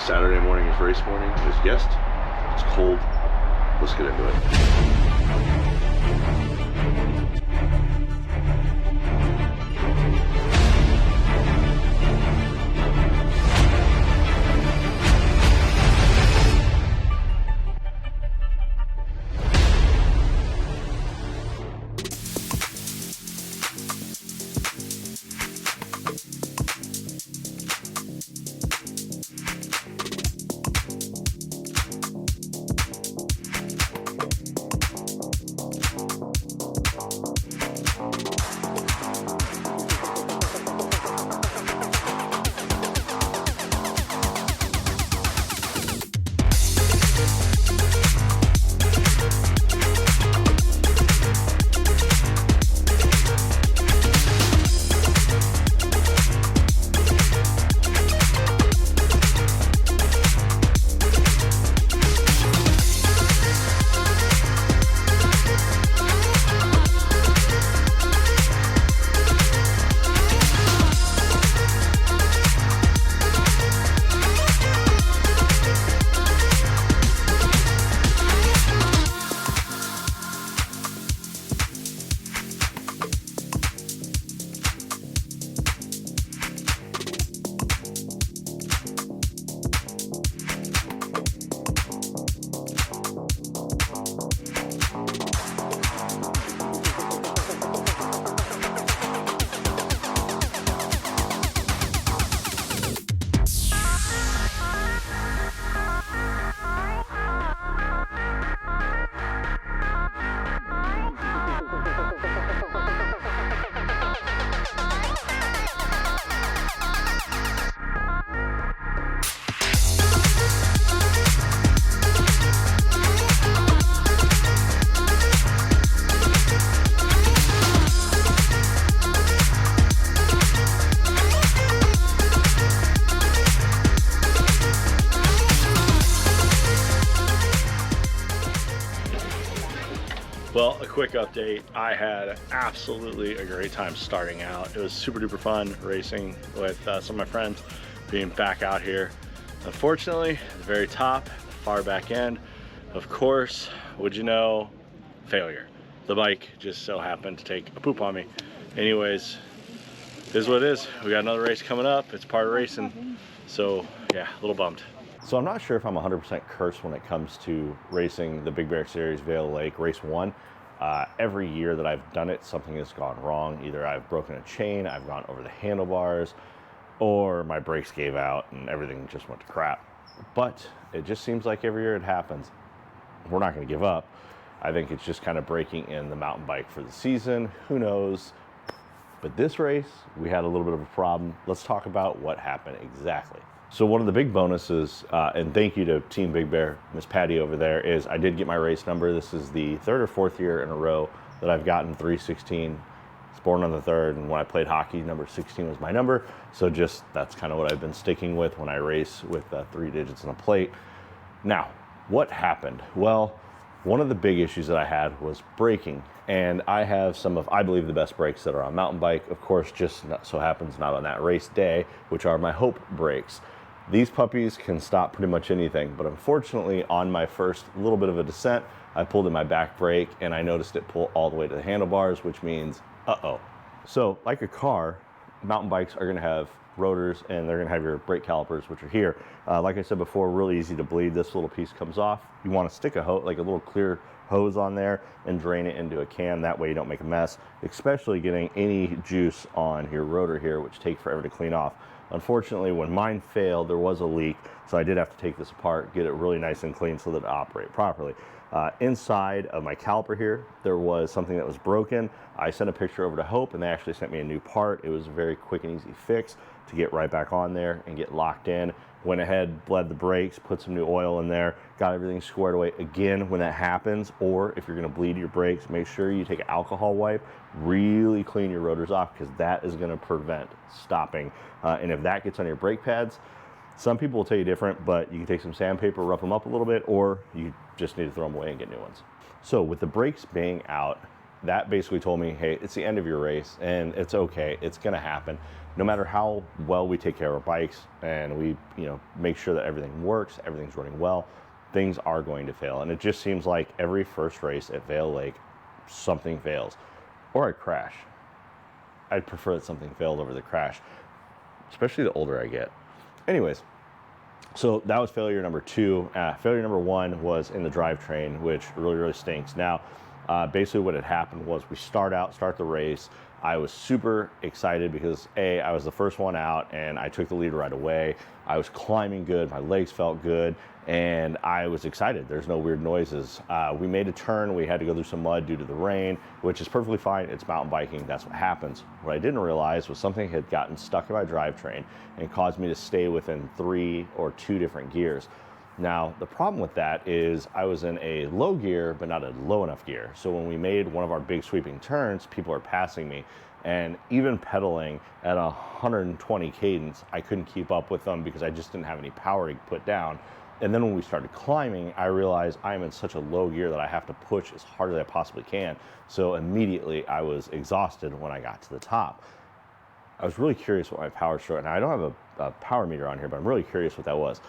Saturday morning is race morning, as guessed. It's cold. Let's get into it. Well, a quick update. I had absolutely a great time starting out. It was super duper fun racing with some of my friends, being back out here. Unfortunately, the very top, far back end, of course, would you know, failure. The bike just so happened to take a poop on me. Anyways, it is what it is. We got another race coming up. It's part of racing. So yeah, a little bummed. So I'm not sure if I'm 100% cursed when it comes to racing the Big Bear Series Vail Lake Race 1. Every year that I've done it, something has gone wrong. Either I've broken a chain, I've gone over the handlebars, or my brakes gave out and everything just went to crap. But it just seems like every year it happens. We're not going to give up. I think it's just kind of breaking in the mountain bike for the season. Who knows? But this race, we had a little bit of a problem. Let's talk about what happened exactly. So one of the big bonuses, and thank you to Team Big Bear, Miss Patty over there, is I did get my race number. This is the third or fourth year in a row that I've gotten 316. It's born on the 3rd, and when I played hockey, number 16 was my number. So just that's kind of what I've been sticking with when I race with 3 digits on a plate. Now, what happened? Well, one of the big issues that I had was braking, and I have some of, I believe, the best brakes that are on mountain bike. Of course, just so happens not on that race day, which are my Hope brakes. These puppies can stop pretty much anything, but unfortunately on my first little bit of a descent, I pulled in my back brake and I noticed it pull all the way to the handlebars, which means, uh-oh. So like a car, mountain bikes are gonna have rotors and they're gonna have your brake calipers, which are here. Like I said before, really easy to bleed. This little piece comes off. You wanna stick a hose, like a little clear hose on there and drain it into a can. That way you don't make a mess, especially getting any juice on your rotor here, which takes forever to clean off. Unfortunately, when mine failed, there was a leak, so I did have to take this apart, get it really nice and clean so that it operated properly. Inside of my caliper here, there was something that was broken. I sent a picture over to Hope, and they actually sent me a new part. It was a very quick and easy fix to get right back on there and get locked in. Went ahead, bled the brakes, put some new oil in there, got everything squared away. Again, when that happens, or if you're gonna bleed your brakes, make sure you take an alcohol wipe, really clean your rotors off, because that is gonna prevent stopping. And if that gets on your brake pads, some people will tell you different, but you can take some sandpaper, rough them up a little bit, or you just need to throw them away and get new ones. So with the brakes being out, that basically told me, hey, it's the end of your race and it's okay. It's going to happen. No matter how well we take care of our bikes and we, make sure that everything works, everything's running well, things are going to fail. And it just seems like every first race at Vail Lake, something fails or I crash. I'd prefer that something failed over the crash, especially the older I get. Anyways, so that was failure number 2. Failure number 1 was in the drivetrain, which really stinks. Now, basically what had happened was we start the race. I was super excited because I was the first one out and I took the lead right away. I was climbing good, my legs felt good, and I was excited. There's no weird noises. We made a turn, we had to go through some mud due to the rain, which is perfectly fine. It's mountain biking, that's what happens. What I didn't realize was something had gotten stuck in my drivetrain and caused me to stay within 3 or 2 different gears. Now, the problem with that is I was in a low gear, but not a low enough gear. So when we made one of our big sweeping turns, people are passing me. And even pedaling at 120 cadence, I couldn't keep up with them because I just didn't have any power to put down. And then when we started climbing, I realized I'm in such a low gear that I have to push as hard as I possibly can. So immediately I was exhausted when I got to the top. I was really curious what my power stroke, and I don't have a power meter on here, but I'm really curious what that was.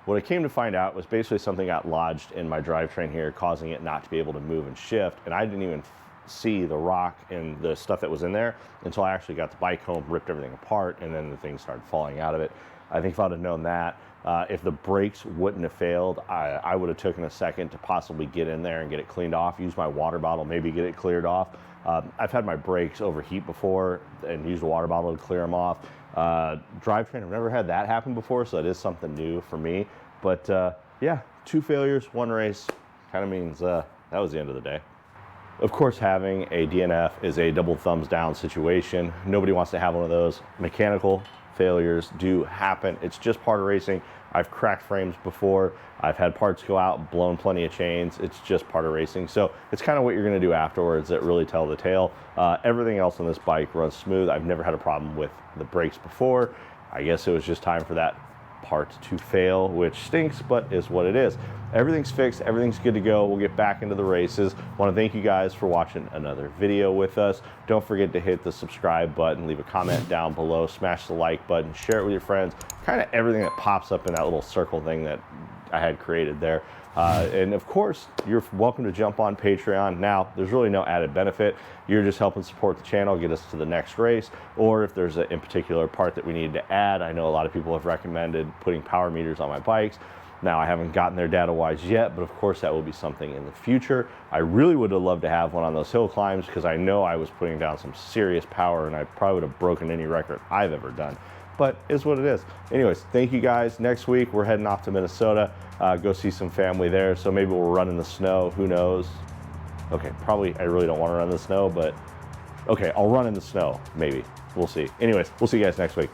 What I came to find out was basically something got lodged in my drivetrain here, causing it not to be able to move and shift. And I didn't even see the rock and the stuff that was in there until I actually got the bike home, ripped everything apart, and then the thing started falling out of it. I think if I'd have known that, if the brakes wouldn't have failed, I would have taken a second to possibly get in there and get it cleaned off, use my water bottle, maybe get it cleared off. I've had my brakes overheat before and used a water bottle to clear them off. Drivetrain, I've never had that happen before, so that is something new for me. But yeah, 2 failures, 1 race, kind of means that was the end of the day. Of course, having a DNF is a double thumbs down situation. Nobody wants to have one of those. Mechanical failures do happen. It's just part of racing. I've cracked frames before. I've had parts go out, blown plenty of chains. It's just part of racing. So it's kind of what you're going to do afterwards that really tell the tale. Everything else on this bike runs smooth. I've never had a problem with the brakes before. I guess it was just time for that part to fail, which stinks, but is what it is. Everything's fixed, everything's good to go. We'll get back into the races. Want to thank you guys for watching another video with us. Don't forget to hit the subscribe button, leave a comment down below, smash the like button, share it with your friends, kind of everything that pops up in that little circle thing that I had created there. And of course, you're welcome to jump on Patreon. Now, there's really no added benefit. You're just helping support the channel, get us to the next race, or if there's a in particular part that we need to add. I know a lot of people have recommended putting power meters on my bikes. Now, I haven't gotten there data-wise yet, but of course that will be something in the future. I really would have loved to have one on those hill climbs because I know I was putting down some serious power and I probably would have broken any record I've ever done. But it's what it is. Anyways, thank you guys. Next week, we're heading off to Minnesota, go see some family there. So maybe we'll run in the snow, who knows? Okay, probably I really don't want to run in the snow, but okay, I'll run in the snow, maybe. We'll see. Anyways, we'll see you guys next week.